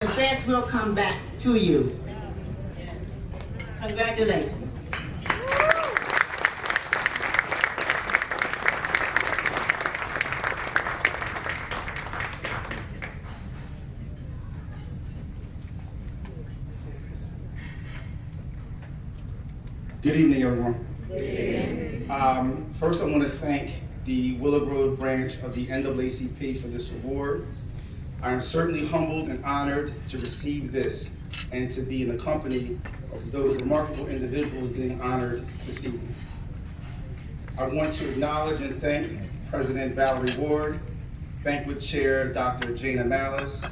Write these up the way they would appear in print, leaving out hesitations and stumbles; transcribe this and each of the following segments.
The best will come back to you. Congratulations. Good evening, everyone. Good evening. First, I want to thank the Willow Grove branch of the NAACP for this award. I am certainly humbled and honored to receive this and to be in the company of those remarkable individuals being honored this evening. I want to acknowledge and thank President Valerie Ward, Banquet Chair Dr. Jana Malice,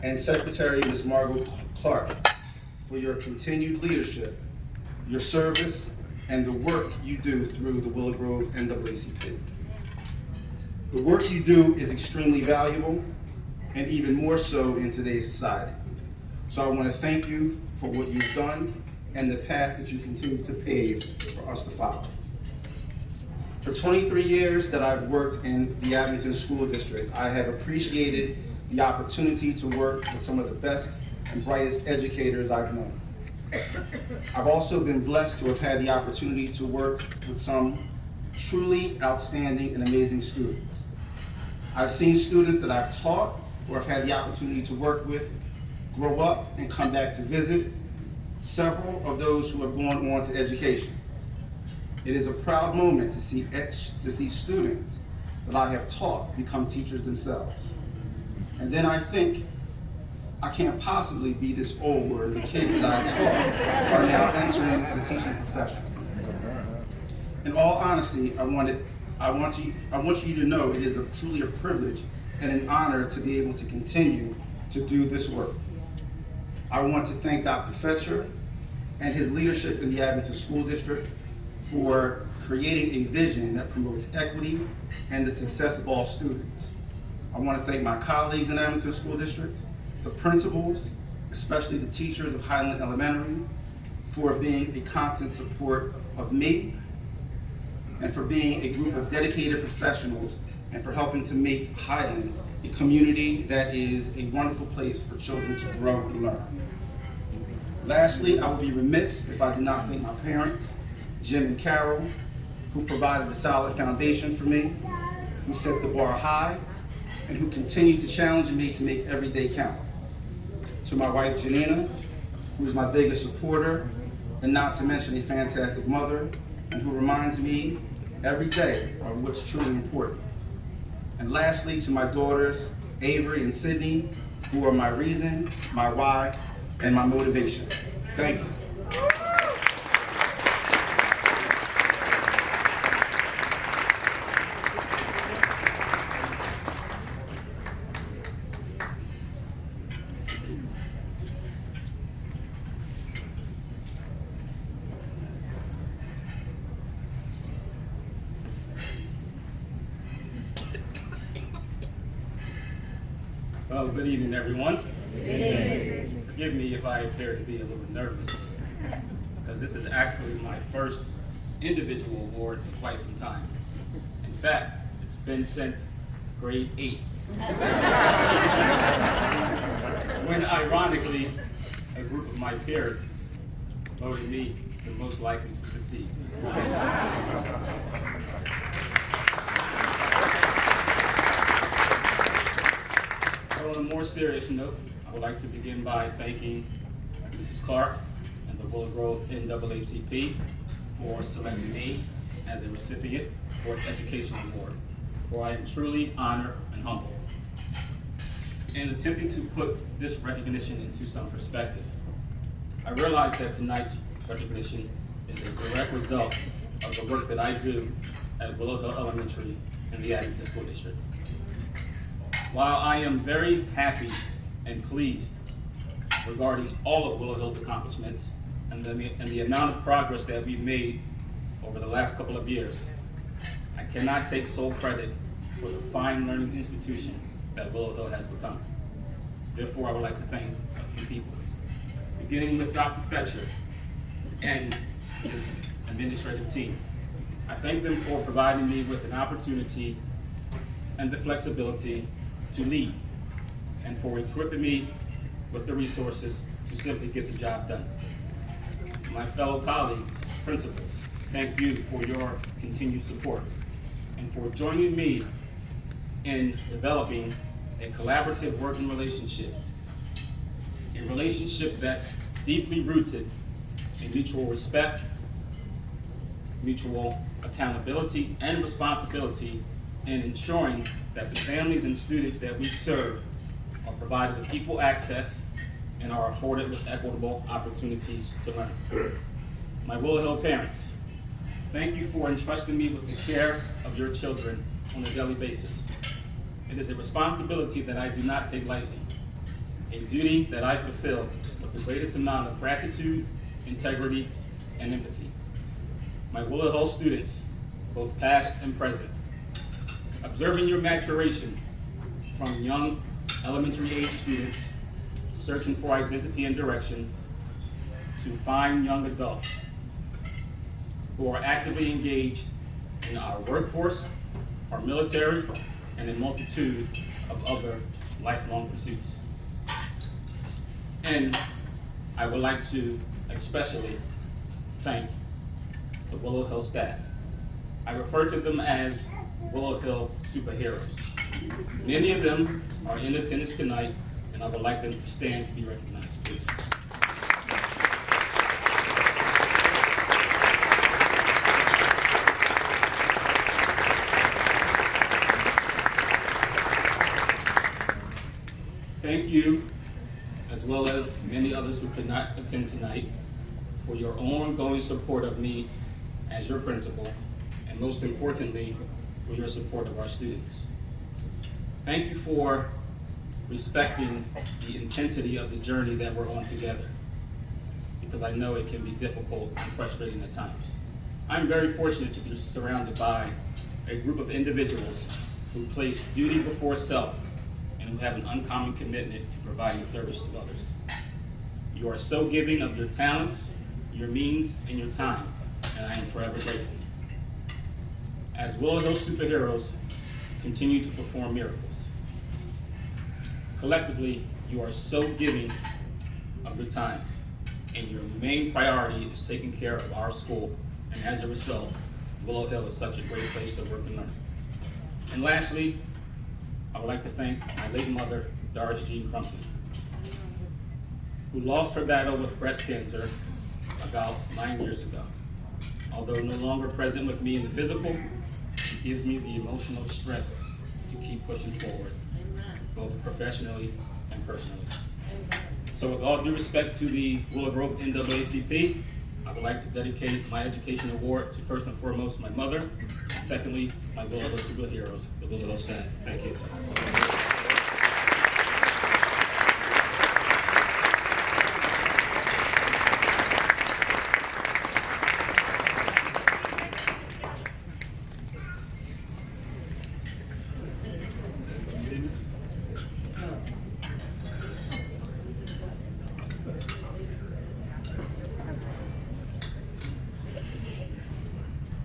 and Secretary Ms. Margot Clark for your continued leadership, your service, and the work you do through the Willow Grove NAACP. The work you do is extremely valuable, and even more so in today's society. So I want to thank you for what you've done and the path that you continue to pave for us to follow. For 23 years that I've worked in the Abington School District, I have appreciated the opportunity to work with some of the best and brightest educators I've known. I've also been blessed to have had the opportunity to work with some truly outstanding and amazing students. I've seen students that I've taught or have had the opportunity to work with grow up and come back to visit, several of those who have gone on to education. It is a proud moment to see students that I have taught become teachers themselves. And then I think, I can't possibly be this old where the kids that I taught are now entering the teaching profession. In all honesty, I want you to know it is truly a privilege and an honor to be able to continue to do this work. I want to thank Dr. Fetcher and his leadership in the Abington School District for creating a vision that promotes equity and the success of all students. I want to thank my colleagues in Abington School District, the principals, especially the teachers of Highland Elementary, for being a constant support of me and for being a group of dedicated professionals and for helping to make Highland a community that is a wonderful place for children to grow and learn. Lastly, I would be remiss if I did not thank my parents, Jim and Carol, who provided a solid foundation for me, who set the bar high, and who continue to challenge me to make every day count. To my wife, Janina, who is my biggest supporter, and not to mention a fantastic mother, and who reminds me every day of what's truly important. And lastly, to my daughters, Avery and Sydney, who are my reason, my why, and my motivation. Thank you. Well, good evening, everyone. Good evening. Forgive me if I appear to be a little nervous, because this is actually my first individual award for quite some time. In fact, it's been since grade 8. When, ironically, a group of my peers voted me the most likely to succeed. On a more serious note, I would like to begin by thanking Mrs. Clark and the Willow Grove NAACP for selecting me as a recipient for its educational award, for I am truly honored and humbled. In attempting to put this recognition into some perspective, I realize that tonight's recognition is a direct result of the work that I do at Willow Hill Elementary in the Abington School District. While I am very happy and pleased regarding all of Willow Hill's accomplishments and the amount of progress that we've made over the last couple of years, I cannot take sole credit for the fine learning institution that Willow Hill has become. Therefore, I would like to thank a few people, beginning with Dr. Fetcher and his administrative team. I thank them for providing me with an opportunity and the flexibility to lead, and for equipping me with the resources to simply get the job done. My fellow colleagues, principals, thank you for your continued support and for joining me in developing a collaborative working relationship, a relationship that's deeply rooted in mutual respect, mutual accountability, and responsibility in ensuring that the families and students that we serve are provided with equal access and are afforded with equitable opportunities to learn. My Willow Hill parents, thank you for entrusting me with the care of your children on a daily basis. It is a responsibility that I do not take lightly, a duty that I fulfill with the greatest amount of gratitude, integrity, and empathy. My Willow Hill students, both past and present, observing your maturation from young elementary age students searching for identity and direction to fine young adults who are actively engaged in our workforce, our military, and a multitude of other lifelong pursuits. And I would like to especially thank the Willow Hill staff. I refer to them as Willow Hill superheroes. Many of them are in attendance tonight, and I would like them to stand to be recognized, please. Thank you, as well as many others who could not attend tonight, for your ongoing support of me as your principal, and most importantly, for your support of our students. Thank you for respecting the intensity of the journey that we're on together, because I know it can be difficult and frustrating at times. I'm very fortunate to be surrounded by a group of individuals who place duty before self and who have an uncommon commitment to providing service to others. You are so giving of your talents, your means, and your time, and I am forever grateful. As Willow Hill superheroes continue to perform miracles, collectively, you are so giving of your time, and your main priority is taking care of our school, and as a result, Willow Hill is such a great place to work and learn. And lastly, I would like to thank my late mother, Doris Jean Crumpton, who lost her battle with breast cancer about 9 years ago. Although no longer present with me in the physical, she gives me the emotional strength to keep pushing forward, both professionally and personally. So with all due respect to the Willow Grove NAACP, I would like to dedicate my education award to first and foremost my mother, and secondly, my Willow Hill superheroes, the Willow Hill staff. Thank you.